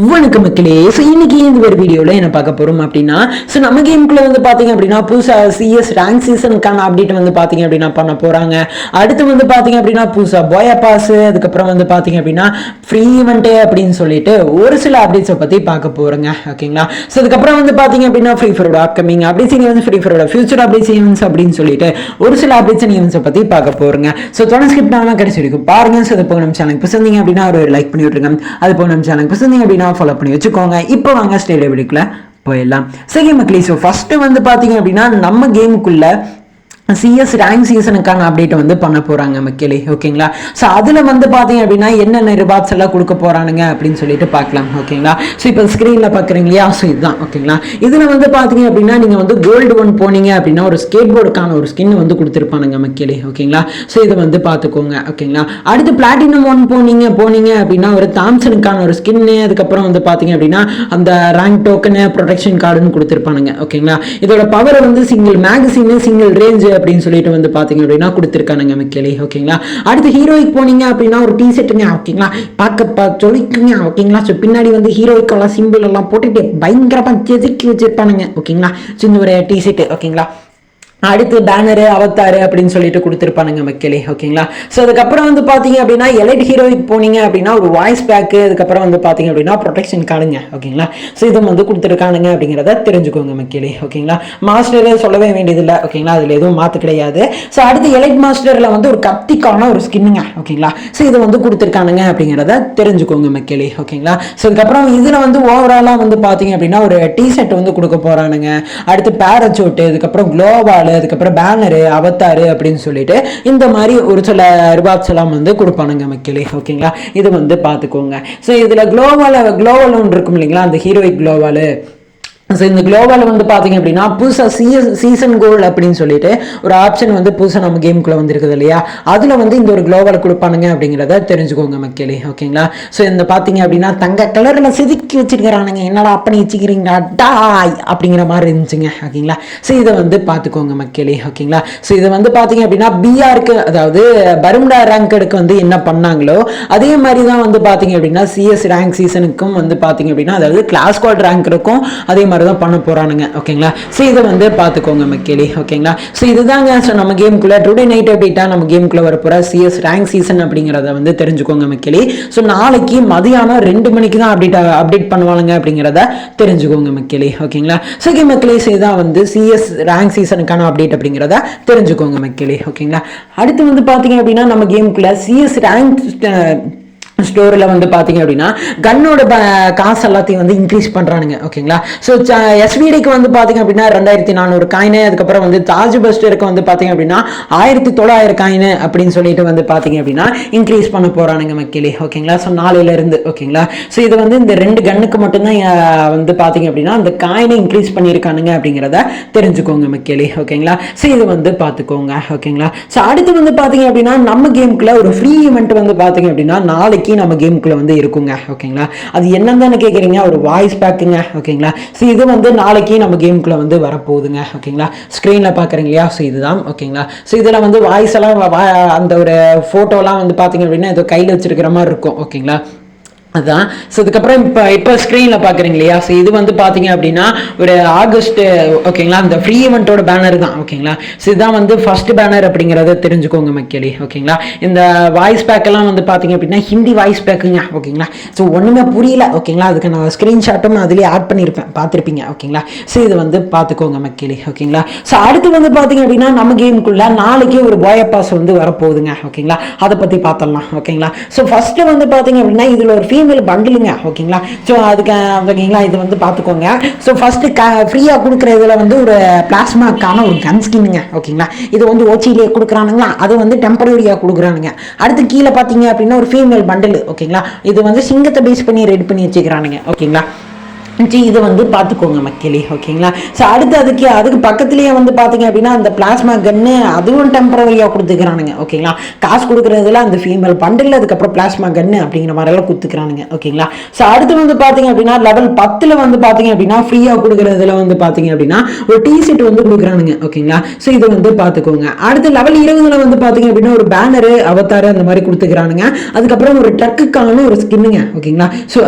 வணக்கம் மக்களே. ஸோ இன்னைக்கு இந்த ஒரு வீடியோவில் என்ன பார்க்க போகிறோம் அப்படின்னா, ஸோ நம்ம கேமுக்குள்ளே வந்து பார்த்தீங்க அப்படின்னா புதுசாக சிஎஸ் ரேங்க் சீசனுக்கான அப்டேட் வந்து பார்த்தீங்க அப்படின்னா பண்ண போகிறாங்க. அடுத்து வந்து பார்த்தீங்க அப்படின்னா புதுசாக போயா பாஸ், அதுக்கப்புறம் வந்து பார்த்தீங்க அப்படின்னா ஃப்ரீ ஈவெண்ட்டு அப்படின்னு சொல்லிட்டு ஒரு சில அப்டேட்ஸை பற்றி பார்க்க போகிறோங்க. ஓகேங்களா? ஸோ அதுக்கப்புறம் வந்து பார்த்தீங்க அப்படின்னா ஃப்ரீ ஃபயரோட அப்கமிங் அப்டேட்ஸ், நீங்கள் வந்து ஃப்ரீ ஃபயரோட ஃபியூச்சர் அப்டேட்ஸ் ஈவெண்ட்ஸ் அப்படின்னு சொல்லிட்டு ஒரு சில அப்டேட்ஸ் ஈவெண்ட்ஸை பற்றி பார்க்க போகிறோங்க. ஸோ தொடர்ந்து ஸ்கிப் பண்ணாமல் கடைசி வரைக்கும் பாருங்க. ஸோ அது போக நம்ம சேனலுக்கு பிடிச்சிருந்தீங்க அப்படின்னா ஒரு லைக் பண்ணி விட்டுருங்க. அது போக நம்ம சேனலுக்கு பிடிச்சிருந்தீங்க அப்படின்னா ஃபாலோ பண்ணி வச்சுக்கோங்க. இப்போ வாங்க ஸ்டேடியம் வீடியோக்குள்ள போயிடலாம். சரி மக்களே, ஸோ ஃபர்ஸ்ட் வந்து பார்த்தீங்க அப்படின்னா நம்ம கேமுக்குள்ள சிஎஸ் ரேங்க் சீசனுக்கான அப்டேட் வந்து பண்ண போறாங்க மக்களே. ஓகேங்களா? ஸோ அதில் வந்து பார்த்தீங்க அப்படின்னா என்னென்ன ரிவார்ட்ஸ் எல்லாம் கொடுக்க போறானுங்க அப்படின்னு சொல்லிட்டு பார்க்கலாம். ஓகேங்களா? ஸோ இப்போ ஸ்க்ரீனில் பார்க்குறீங்க இல்லையா? ஸோ இதுதான். ஓகேங்களா? இதில் வந்து பார்த்தீங்க அப்படின்னா நீங்கள் வந்து கோல்டு ஒன் போனீங்க அப்படின்னா ஒரு ஸ்கேட் போர்டுக்கான ஒரு ஸ்கின் வந்து கொடுத்துருப்பானுங்க மக்களே. ஓகேங்களா? ஸோ இதை வந்து பார்த்துக்கோங்க. ஓகேங்களா? அடுத்து பிளாட்டினம் ஒன் போனீங்க அப்படின்னா ஒரு தாம்சனுக்கான ஒரு ஸ்கின்னு, அதுக்கப்புறம் வந்து பார்த்தீங்க அப்படின்னா அந்த ரேங்க் டோக்கனு ப்ரொடெக்ஷன் கார்டுன்னு கொடுத்துருப்பானுங்க. ஓகேங்களா? இதோட பவர் வந்து சிங்கிள் மேகசின் சிங்கிள் ரேஞ்சு அப்படின்னு சொல்லிட்டு வந்து பாத்தீங்க அப்படின்னா கொடுத்துருக்கானுங்க மக்களே. ஓகேங்களா? அடுத்து ஹீரோயிக் போனீங்க அப்படின்னா ஒரு டி ஷர்ட்டுங்க. ஓகேங்களா? பார்க்க சொல்லிக்குங்க. ஓகேங்களா? ஸோ பின்னாடி வந்து ஹீரோயிக்கெல்லாம் சிம்பிள் எல்லாம் போட்டுட்டு பயங்கரமா செதுக்கி வச்சிருப்பானுங்க. ஓகேங்களா? சின்ன ஒரு டி ஷர்ட். ஓகேங்களா? அடுத்து பேனரு அவத்தாரு அப்படின்னு சொல்லிட்டு கொடுத்துருப்பானுங்க மக்களே. ஓகேங்களா? ஸோ அதுக்கப்புறம் வந்து பார்த்தீங்க அப்படின்னா எலைட் ஹீரோயிக் போனீங்க அப்படின்னா ஒரு வாய்ஸ் பேக்கு, அதுக்கப்புறம் வந்து பார்த்தீங்க அப்படின்னா ப்ரொடெக்ஷன் கார்டுங்க. ஓகேங்களா? ஸோ இதை வந்து கொடுத்துருக்கானுங்க அப்படிங்கிறத தெரிஞ்சுக்கோங்க மக்களே. ஓகேங்களா? மாஸ்டர் சொல்லவே வேண்டியதில்லை. ஓகேங்களா? அதில் எதுவும் மாற்று கிடையாது. ஸோ அடுத்து எலைட் மாஸ்டரில் வந்து ஒரு கத்திக்கான ஒரு ஸ்கின்னுங்க. ஓகேங்களா? ஸோ இதை வந்து கொடுத்துருக்கானுங்க அப்படிங்கிறத தெரிஞ்சுக்கோங்க மக்களே. ஓகேங்களா? ஸோ அதுக்கப்புறம் இதில் வந்து ஓவராலாக வந்து பார்த்தீங்க அப்படின்னா ஒரு டி ஷர்ட் வந்து கொடுக்க போகிறானுங்க. அடுத்து பேரச்சூட்டு, அதுக்கப்புறம் குளோபால், அதுக்கப்புறம் பேனரு அவத்தாரு அப்படின்னு சொல்லிட்டு இந்த மாதிரி ஒரு சில ரிவார்ட்ஸ் எல்லாம் வந்து கொடுப்பானுங்க மக்களே. ஓகேங்களா? இது வந்து பார்த்துக்கோங்க. ஸோ இதில் குளோவல் ஒன்று இருக்கும் இல்லைங்களா, அந்த ஹீரோயிக் குளோவாலு. ஸோ இந்த குளோபால் வந்து பார்த்தீங்க அப்படின்னா புதுசாக சீசன் கோல் அப்படின்னு சொல்லிட்டு ஒரு ஆப்ஷன் வந்து புதுசாக நம்ம கேமுக்குள்ளே வந்துருக்குது இல்லையா, அதில் வந்து இந்த ஒரு குளோபால் கொடுப்பானுங்க அப்படிங்கிறத தெரிஞ்சுக்கோங்க மக்களே. ஓகேங்களா? ஸோ இந்த பார்த்தீங்க அப்படின்னா தங்க கலரில் செதுக்கி வச்சிருக்கிறானுங்க. என்னடா அப்படி வச்சுக்கிறீங்களா டாய் அப்படிங்கிற மாதிரி இருந்துச்சுங்க. ஓகேங்களா? ஸோ இதை வந்து பார்த்துக்கோங்க மக்களே. ஓகேங்களா? ஸோ இதை வந்து பார்த்தீங்க அப்படின்னா பிஆருக்கு, அதாவது பர்முடா ரேங்க்கு வந்து என்ன பண்ணாங்களோ அதே மாதிரி தான் வந்து பார்த்தீங்க அப்படின்னா சிஎஸ் ரேங்க் சீசனுக்கும் வந்து பார்த்தீங்க அப்படின்னா அதாவது கிளாஸ் ஸ்குவாட் ரேங்க் இருக்கும், அதே மாதிரி தான் பண்ண போறானுங்க. ஓகேங்களா? ஸோ இதை வந்து பார்த்துக்கோங்க மக்களே. ஓகேங்களா? ஸோ இதுதாங்க நம்ம கேமுக்குள்ள டுடே நைட் அப்டேட்டா நம்ம கேமுக்குள்ள வரப்போற சிஎஸ் ரேங்க் சீசன் அப்படிங்கிறத வந்து தெரிஞ்சுக்கோங்க மக்களே. ஸோ நாளைக்கு மதியானம் 2 மணிக்கு தான் அப்டேட் பண்ணுவாங்க அப்படிங்கிறத தெரிஞ்சுக்கோங்க மக்களே. ஓகேங்களா? ஸோ மக்களே, இதுதான் வந்து சிஎஸ் ரேங்க் சீசனுக்கான அப்டேட் அப்படிங்கிறத தெரிஞ்சுக்கோங்க மக்களே. ஓகேங்களா? அடுத்து வந்து பார்த்தீங்க அப்படின்னா நம்ம கேமுக்குள்ள சிஎஸ் ரேங்க் ஸ்டோரில் வந்து பார்த்தீங்க அப்படின்னா கன்னோட காசு எல்லாத்தையும் வந்து இன்க்ரீஸ் பண்ணுறானுங்க. ஓகேங்களா? ஸோ எஸ்விடிக்கு வந்து பார்த்தீங்க அப்படின்னா 2400 காயின், அதுக்கப்புறம் வந்து தாஜ் பஸ்டருக்கு வந்து பார்த்தீங்க அப்படின்னா 1900 காயின் அப்படின்னு சொல்லிட்டு வந்து பார்த்தீங்க அப்படின்னா இன்க்ரீஸ் பண்ண போகிறானுங்க மக்களே. ஓகேங்களா? ஸோ நாளையிலேருந்து. ஓகேங்களா? ஸோ இது வந்து இந்த 2 கன்னுக்கு மட்டும்தான் வந்து பார்த்தீங்க அப்படின்னா அந்த காயினை இன்க்ரீஸ் பண்ணியிருக்கானுங்க அப்படிங்கிறத தெரிஞ்சுக்கோங்க மக்களே. ஓகேங்களா? ஸோ இது வந்து பார்த்துக்கோங்க. ஓகேங்களா? ஸோ அடுத்து வந்து பார்த்தீங்க அப்படின்னா நம்ம கேமுக்குள்ள ஒரு ஃப்ரீ ஈவெண்ட் வந்து பார்த்தீங்க அப்படின்னா நாளைக்கு நம்ம கேமுக்குள்ள வந்து இருக்குங்க. ஓகேங்களா? அது என்னன்னு கேக்குறீங்க, ஒரு வாய்ஸ் பேக்குங்க. ஓகேங்களா? ஸோ இது வந்து நாளைக்கு நம்ம கேமுக்குள்ள வந்து வரப்போகுதுங்க. ஓகேங்களா? ஸ்க்ரீன்ல பாக்குறீங்க இல்லையா? ஸோ இதுதான். ஓகேங்களா? ஸோ இதுல வந்து வாய்ஸ் எல்லாம் அந்த ஒரு போட்டோலாம் வந்து பாத்தீங்க அப்படின்னா ஏதோ கையில் வச்சிருக்கிற மாதிரி இருக்கும். ஓகேங்களா? அதுதான். ஸோ இதுக்கப்புறம் இப்போ ஸ்க்ரீனில் பார்க்குறீங்க இல்லையா? ஸோ இது வந்து பார்த்தீங்க அப்படின்னா ஒரு ஆகஸ்ட். ஓகேங்களா? அந்த ஃப்ரீ ஈவெண்ட்டோட பேனர் தான். ஓகேங்களா? ஸோ இதுதான் வந்து ஃபர்ஸ்ட் பேனர் அப்படிங்கிறத தெரிஞ்சுக்கோங்க மக்களே. ஓகேங்களா? இந்த வாய்ஸ் பேக்கெல்லாம் வந்து பார்த்தீங்க அப்படின்னா ஹிந்தி வாய்ஸ் பேக்குங்க. ஓகேங்களா? ஸோ ஒன்றுமே புரியல. ஓகேங்களா? அதுக்கு நான் ஸ்க்ரீன்ஷாட்டும் அதுலேயே ஆட் பண்ணியிருப்பேன், பார்த்துருப்பீங்க. ஓகேங்களா? ஸோ இது வந்து பார்த்துக்கோங்க மக்களே. ஓகேங்களா? ஸோ அடுத்து வந்து பார்த்தீங்க அப்படின்னா நம்ம கேமுக்குள்ள நாளைக்கு ஒரு போயா பாஸ் வந்து வரப்போகுதுங்க. ஓகேங்களா? அதை பற்றி பார்த்துடலாம். ஓகேங்களா? ஸோ ஃபர்ஸ்ட் வந்து பார்த்தீங்க அப்படின்னா இதில் ஒரு பண்டிலுங்க. ஓகேங்களா? ஸோ அதுக்கு ஓகேங்களா, இது வந்து பார்த்துக்கோங்க. ஸோ ஃபர்ஸ்ட் ஃப்ரீயாக கொடுக்குற இதில் வந்து ஒரு பிளாஸ்மாக்கான ஒரு கன் ஸ்கின்னுங்க. ஓகேங்களா? இது வந்து ஓச்சியிலே கொடுக்குறானுங்களா, அது வந்து டெம்பரரியாக கொடுக்குறானுங்க. அடுத்து கீழே பார்த்தீங்க அப்படின்னா ஒரு ஃபீமேல் பண்டில். ஓகேங்களா? இது வந்து சிங்கத்தை பேஸ் பண்ணி ரெடி பண்ணி வச்சுக்கிறானுங்க. ஓகேங்களா? இதை வந்து பார்த்துக்கோங்க மக்களே. ஓகேங்களா. ஸோ அதுக்கு பக்கத்துலேயே வந்து பார்த்தீங்க அப்படின்னா அந்த பிளாஸ்மா கன்னு அதுவும் டெம்பரரியாக கொடுத்துக்கிறானுங்க. ஓகேங்களா. காசு கொடுக்குறதுல அந்த ஃபீமேல் பண்டில் அதுக்கப்புறம் பிளாஸ்மா கன்னு அப்படிங்கிற மாதிரிலாம் கொடுத்துக்கிறானுங்க. ஓகேங்களா. ஸோ அடுத்து வந்து பார்த்தீங்க அப்படின்னா லெவல் 10 வந்து பார்த்தீங்க அப்படின்னா ஃப்ரீயாக கொடுக்குறதுல வந்து பார்த்தீங்க அப்படின்னா ஒரு டிஷர்ட் வந்து கொடுக்குறானுங்க. ஓகேங்களா. ஸோ இதை வந்து பார்த்துக்கோங்க. அடுத்து லெவல் 20 வந்து பார்த்தீங்க அப்படின்னா ஒரு பேனரு அவதாரு அந்த மாதிரி கொடுத்துக்கிறானுங்க. அதுக்கப்புறம் ஒரு ட்ரக்குக்கான ஒரு ஸ்கின்னுங்க. ஓகேங்களா. ஸோ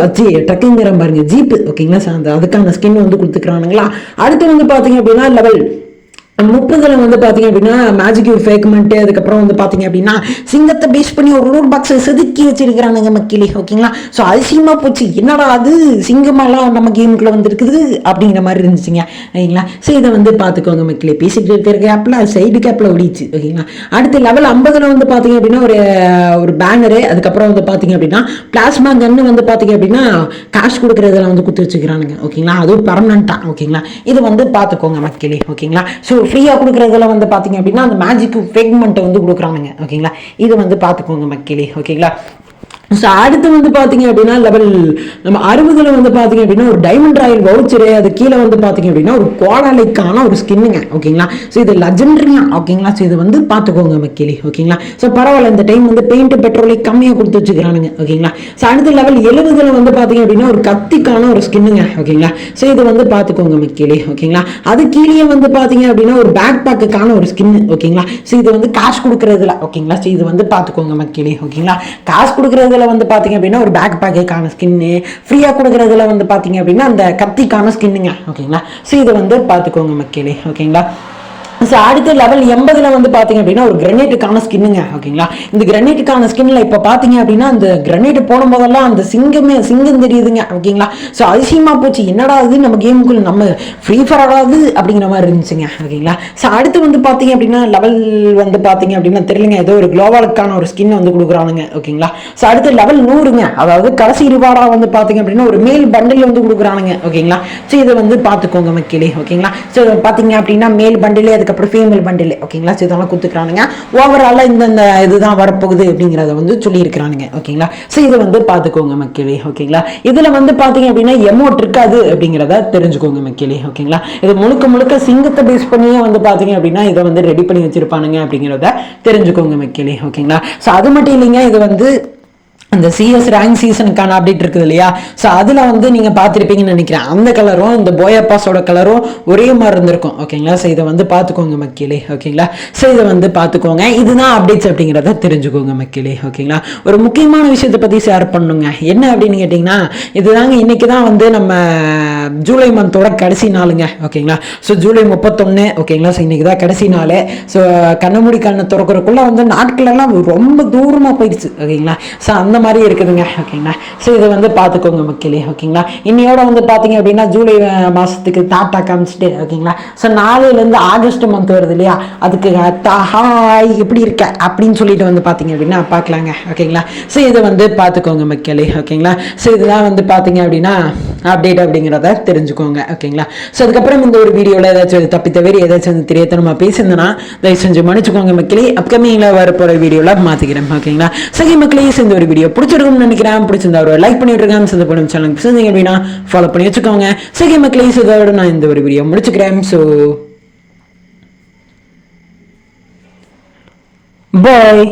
ட்ரக்குங்கிற பாருங்க ஜீப்பு. ஓகேங்களா. அதுக்கான ஸ்கின் வந்து கொடுத்துக்கிறானுங்களா. அடுத்து வந்து பாத்தீங்க அப்படின்னா லெவல் 30 வந்து பாத்தீங்க அப்படின்னா மேஜிக் ஃபேக்மெண்ட் அதுக்கப்புறம் வந்து பாத்தீங்க அப்படின்னா சிங்கத்தை பேஸ் பண்ணி ஒரு லூட் பாக்ஸ் செதுக்கி வச்சிருக்கிறானுங்க மக்களே. ஓகேங்களா. ஸோ அதிசயமா போச்சு, என்னடா அது சிங்கமெல்லாம் நம்ம கேமுக்குள்ள வந்து இருக்குது அப்படிங்கிற மாதிரி இருந்துச்சுங்க. ஓகேங்களா. ஸோ இதை வந்து பார்த்துக்கோங்க மக்களே. பேசிக்கிட்டு இருக்கிற கேப்ல சைடு கேப்ல ஓடிச்சு. ஓகேங்களா. அடுத்து லெவல் 50 வந்து பாத்தீங்க அப்படின்னா ஒரு பேனரு அதுக்கப்புறம் வந்து பாத்தீங்க அப்படின்னா பிளாஸ்மா கன்னு வந்து பாத்தீங்க அப்படின்னா காசு கொடுக்குறதுல வந்து குத்து வச்சுக்கிறானுங்க. ஓகேங்களா. அதுவும் பர்மனண்டா. ஓகேங்களா. இது வந்து பார்த்துக்கோங்க மக்களே. ஓகேங்களா. ஸோ ஃப்ரீயாக கொடுக்குறதுல வந்து பார்த்தீங்க அப்படின்னா அந்த மேஜிக் ஃபேக்மெண்ட்டை வந்து கொடுக்குறானுங்க. ஓகேங்களா. இது வந்து பார்த்துக்கோங்க மக்களே. ஓகேங்களா. ஸோ அடுத்து வந்து பார்த்தீங்க அப்படின்னா லெவல் நம்ம 60 வந்து பார்த்தீங்க அப்படின்னா ஒரு டைமண்ட் ராயல் வவுச்சரு அது கீழே வந்து பார்த்தீங்க அப்படின்னா ஒரு கோடாலைக்கான ஒரு ஸ்கின்னுங்க. ஓகேங்களா. ஸோ இது லெஜெண்டரியா. ஓகேங்களா. ஸோ இது வந்து பார்த்துக்கோங்க மக்களே. ஓகேங்களா. ஸோ பரவாயில்ல, இந்த டைம் வந்து பெயிண்ட் பெட்ரோலை கம்மியாக கொடுத்து வச்சுக்கிறானுங்க. ஓகேங்களா. ஸோ அடுத்து லெவல் 70 வந்து பார்த்தீங்க அப்படின்னா ஒரு கத்திக்கான ஒரு ஸ்கின்னுங்க. ஓகேங்களா. ஸோ இது வந்து பார்த்துக்கோங்க மக்களே. ஓகேங்களா. அது கீழே வந்து பார்த்தீங்க அப்படின்னா ஒரு பேக் பேக்குக்கான ஒரு ஸ்கின்னு. ஓகேங்களா. ஸோ இது வந்து காசு கொடுக்குறதுல. ஓகேங்களா. ஸோ இது வந்து பார்த்துக்கோங்க மக்களே. ஓகேங்களா. காசு கொடுக்குறது வந்து பாத்தீங்க அப்படின்னா ஒரு பேக் பேக்குக்கான ஸ்கின்னு, ஃப்ரீயா கொடுக்கறதுல வந்து பாத்தீங்க அப்படின்னா அந்த கத்திக்கான ஸ்கின்னுங்க. ஓகேங்களா. ஸோ இதை வந்து பார்த்துக்கோங்க மக்களே. ஓகேங்களா. ஸோ அடுத்து லெவல் 80 வந்து பார்த்தீங்க அப்படின்னா ஒரு கிரனேட்டுக்கான ஸ்கின்னுங்க. ஓகேங்களா. இந்த கிரனேட்டுக்கான ஸ்கின்ல இப்போ பார்த்தீங்க அப்படின்னா அந்த கிரனேட் போடும் போதெல்லாம் அந்த சிங்கம் தெரியுதுங்க. ஓகேங்களா. ஸோ அதிசயமா போச்சு, என்னடா அது நம்ம கேமுக்குள்ள நம்ம ஃப்ரீ ஃபயர் ஆடாது அப்படிங்கிற மாதிரி இருந்துச்சுங்க. ஓகேங்களா. ஸோ அடுத்து வந்து பார்த்தீங்க அப்படின்னா லெவல் வந்து பார்த்தீங்க அப்படின்னா தெரியலங்க ஏதோ ஒரு குளோவாலுக்கான ஒரு ஸ்கின் வந்து கொடுக்குறானுங்க. ஓகேங்களா. ஸோ அடுத்து லெவல் 100ங்க, அதாவது கடைசி ரிவார்டா வந்து பார்த்தீங்க அப்படின்னா ஒரு மேல் பண்டில் வந்து கொடுக்குறானுங்க. ஓகேங்களா. ஸோ இதை வந்து பார்த்துக்கோங்க மக்களே. ஓகேங்களா. ஸோ பார்த்தீங்க அப்படின்னா மேல் பண்டில் அதுக்கப்புறம் ஃபீமேல் பண்டில். ஓகேங்களா. ஸோ இதெல்லாம் கொடுத்துக்கிறானுங்க. ஓவராலாக இந்த இதுதான் வரப்போகுது அப்படிங்கிறத வந்து சொல்லியிருக்கிறானுங்க. ஓகேங்களா. ஸோ இதை வந்து பார்த்துக்கோங்க மக்களே. ஓகேங்களா. இதில் வந்து பார்த்தீங்க அப்படின்னா எமோட் இருக்காது அப்படிங்கிறத தெரிஞ்சுக்கோங்க மக்களே. ஓகேங்களா. இது முழுக்க சிங்கத்தை பேஸ் பண்ணியே வந்து பார்த்தீங்க அப்படின்னா இதை வந்து ரெடி பண்ணி வச்சிருப்பானுங்க அப்படிங்கிறத தெரிஞ்சுக்கோங்க மக்களே. ஓகேங்களா. ஸோ அது மட்டும் இல்லைங்க, இது வந்து அந்த சிஎஸ் ரேங்க் சீசனுக்கான அப்டேட் இருக்குது இல்லையா. ஸோ அதில் வந்து நீங்கள் பார்த்துருப்பீங்கன்னு நினைக்கிறேன். அந்த கலரும் இந்த போயப்பாஸோட கலரும் ஒரே மாதிரி இருந்திருக்கும். ஓகேங்களா. ஸோ இதை வந்து பார்த்துக்கோங்க மக்களே. ஓகேங்களா. ஸோ இதை வந்து பார்த்துக்கோங்க. இதுதான் அப்டேட்ஸ் அப்படிங்கிறத தெரிஞ்சுக்கோங்க மக்களே. ஓகேங்களா. ஒரு முக்கியமான விஷயத்தை பற்றி ஷேர் பண்ணுங்க. என்ன அப்படின்னு கேட்டிங்கன்னா இதுதாங்க இன்னைக்கு தான் வந்து நம்ம ஜூலை மந்தோட கடைசி நாளுங்க. ஓகேங்களா. ஸோ ஜூலை 31. ஓகேங்களா. ஸோ இன்னைக்கு தான் கடைசி நாள். ஸோ கண்ணை திறக்கிறதுக்குள்ள வந்து நாட்கள் எல்லாம் ரொம்ப தூரமாக போயிடுச்சு. ஓகேங்களா. ஸோ அந்த மாதிரி இருக்குதுங்க. ஓகேங்களா. ஸோ இதை வந்து பார்த்துக்கோங்க மக்களே. ஓகேங்களா. இன்னையோட வந்து பார்த்தீங்க அப்படின்னா ஜூலை மாதத்துக்கு டாட்டா காமிச்சிட்டு. ஓகேங்களா. ஸோ நாளையிலேருந்து ஆகஸ்ட் மந்த் வருது இல்லையா, அதுக்கு ஹாய் எப்படி இருக்க அப்படின்னு சொல்லிட்டு வந்து பார்த்தீங்க அப்படின்னா பார்க்கலாங்க. ஓகேங்களா. ஸோ இதை வந்து பார்த்துக்கோங்க மக்களே. ஓகேங்களா. ஸோ இதெல்லாம் வந்து பார்த்தீங்க அப்படின்னா அப்டேட் அப்படிங்கிறத தெரிஞ்சுக்கோங்க. ஓகேங்களா. ஸோ அதுக்கப்புறம் இந்த ஒரு வீடியோவில் ஏதாச்சும் தப்பி தவிர ஏதாச்சும் தெரியாதனமாக பேசியிருந்தேன்னா தயவு செஞ்சு மன்னிச்சுக்கோங்க மக்களே. அப்கமிங்கில் வரப்போகிற வீடியோவில் மாற்றிக்கிறேன். ஓகேங்களா. சரி மக்களே, இந்த ஒரு வீடியோ பிடிச்சிருக்கும்னு நினைக்கிறேன். பிடிச்சிருந்தா ஒரு லைக் பண்ணிட்டுருக்கேன். சேர்ந்து போடும் சேனலுக்கு சேர்ந்தீங்க அப்படின்னா ஃபாலோ பண்ணி வச்சுக்கோங்க. சரி மக்களே, இதோட நான் இந்த ஒரு வீடியோ முடிச்சுக்கிறேன். So bye.